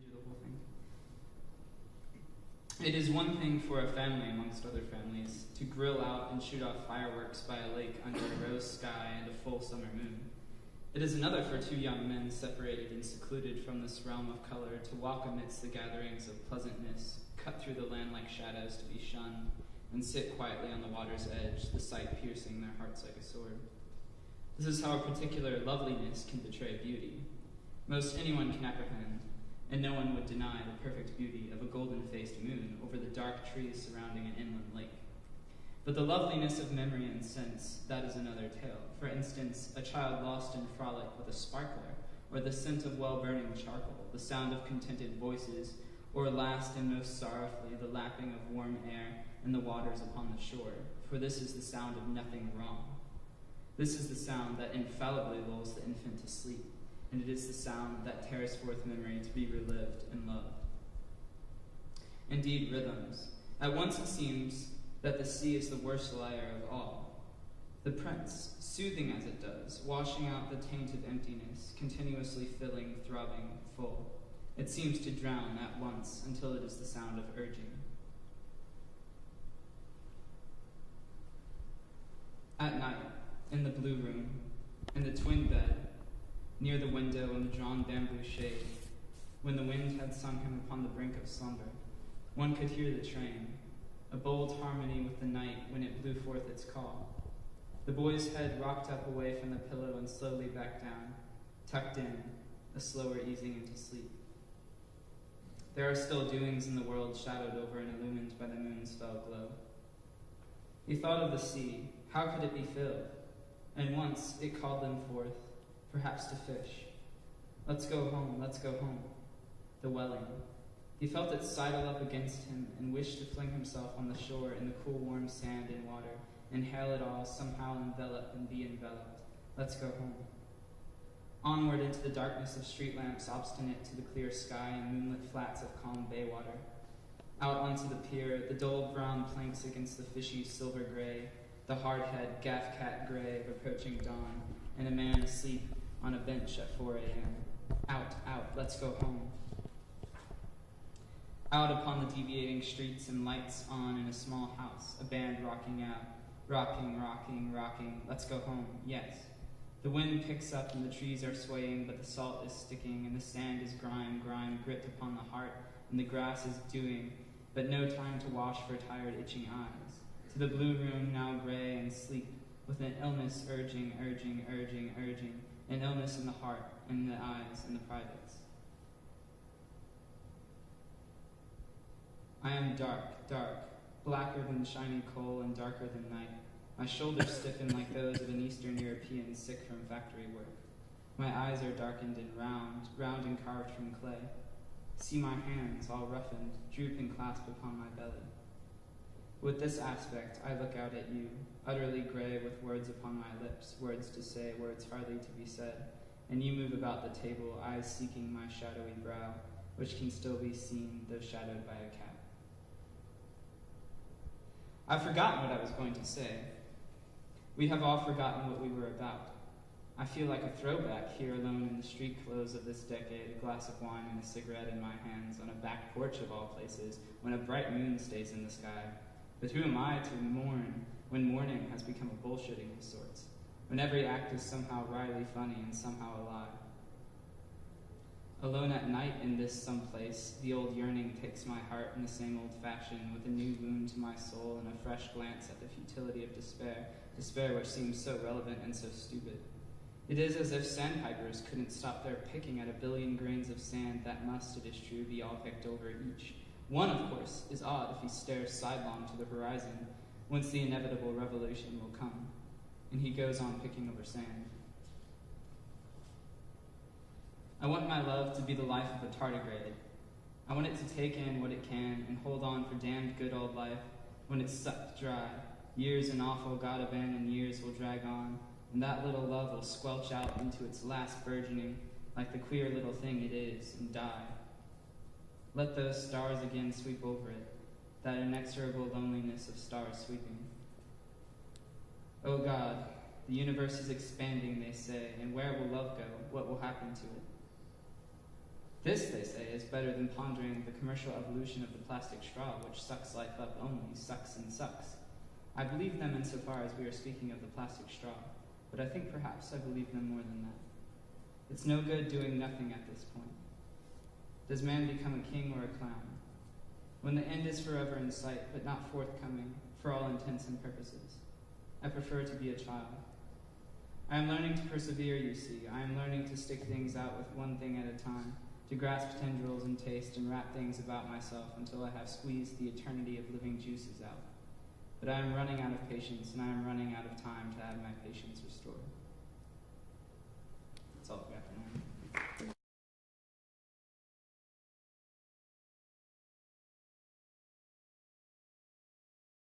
redo the whole thing. It is one thing for a family amongst other families to grill out and shoot off fireworks by a lake under a rose sky and a full summer moon. It is another for two young men separated and secluded from this realm of color to walk amidst the gatherings of pleasantness, cut through the land like shadows to be shunned, and sit quietly on the water's edge, the sight piercing their hearts like a sword. This is how a particular loveliness can betray beauty. Most anyone can apprehend, and no one would deny the perfect beauty of a golden-faced moon over the dark trees surrounding an inland lake. But the loveliness of memory and sense, that is another tale. For instance, a child lost in frolic with a sparkler, or the scent of well-burning charcoal, the sound of contented voices, or last and most sorrowfully, the lapping of warm air and the waters upon the shore, for this is the sound of nothing wrong. This is the sound that infallibly lulls the infant to sleep, and it is the sound that tears forth memory to be relived and loved. Indeed, rhythms. At once it seems that the sea is the worst liar of all. The prince, soothing as it does, washing out the taint of emptiness, continuously filling, throbbing, full. It seems to drown at once until it is the sound of urging. At night, in the blue room, in the twin bed, near the window in the drawn bamboo shade, when the wind had sung him upon the brink of slumber, one could hear the train, a bold harmony with the night when it blew forth its call. The boy's head rocked up away from the pillow and slowly back down, tucked in, a slower easing into sleep. There are still doings in the world shadowed over and illumined by the moon's fell glow. He thought of the sea. How could it be filled? And once it called them forth, perhaps to fish. Let's go home, let's go home. The welling. He felt it sidle up against him and wished to fling himself on the shore in the cool, warm sand and water, inhale it all, somehow envelop and be enveloped. Let's go home. Onward into the darkness of street lamps, obstinate to the clear sky and moonlit flats of calm bay water. Out onto the pier, the dull brown planks against the fishy silver gray, the hard-head gaff-cat gray of approaching dawn, and a man asleep on a bench at 4 a.m. Out, out, let's go home. Out upon the deviating streets and lights on in a small house, a band rocking out, rocking, rocking, rocking, let's go home, yes. The wind picks up and the trees are swaying, but the salt is sticking and the sand is grime, grime, grit upon the heart, and the grass is dewing, but no time to wash for tired, itching eyes. To the blue room, now gray and sleep, with an illness urging, urging, urging, urging, an illness in the heart, in the eyes, in the privates. I am dark, dark, blacker than shiny coal and darker than night. My shoulders stiffen like those of an Eastern European sick from factory work. My eyes are darkened and round, round and carved from clay. See my hands, all roughened, droop and clasp upon my belly. With this aspect, I look out at you, utterly gray with words upon my lips, words to say, words hardly to be said, and you move about the table, eyes seeking my shadowy brow, which can still be seen, though shadowed by a cat. I've forgotten what I was going to say. We have all forgotten what we were about. I feel like a throwback here alone in the street clothes of this decade, a glass of wine and a cigarette in my hands, on a back porch of all places, when a bright moon stays in the sky. But who am I to mourn when mourning has become a bullshitting of sorts, when every act is somehow wryly funny and somehow a lie? Alone at night in this someplace, the old yearning takes my heart in the same old fashion, with a new wound to my soul and a fresh glance at the futility of despair, despair which seems so relevant and so stupid. It is as if sandpipers couldn't stop their picking at a billion grains of sand that must, it is true, be all picked over each. One, of course, is odd if he stares sidelong to the horizon, whence the inevitable revelation will come, and he goes on picking over sand. I want my love to be the life of a tardigrade. I want it to take in what it can and hold on for damned good old life when it's sucked dry. Years and awful God-abandoned years will drag on, and that little love will squelch out into its last burgeoning, like the queer little thing it is, and die. Let those stars again sweep over it, that inexorable loneliness of stars sweeping. Oh God, the universe is expanding, they say, and where will love go? What will happen to it? This, they say, is better than pondering the commercial evolution of the plastic straw, which sucks life up only, sucks and sucks. I believe them insofar as we are speaking of the plastic straw, but I think perhaps I believe them more than that. It's no good doing nothing at this point. Does man become a king or a clown? When the end is forever in sight, but not forthcoming, for all intents and purposes, I prefer to be a child. I am learning to persevere, you see. I am learning to stick things out with one thing at a time, to grasp tendrils and taste and wrap things about myself until I have squeezed the eternity of living juices out. But I am running out of patience, and I am running out of time to have my patience restored. That's all I've got for now.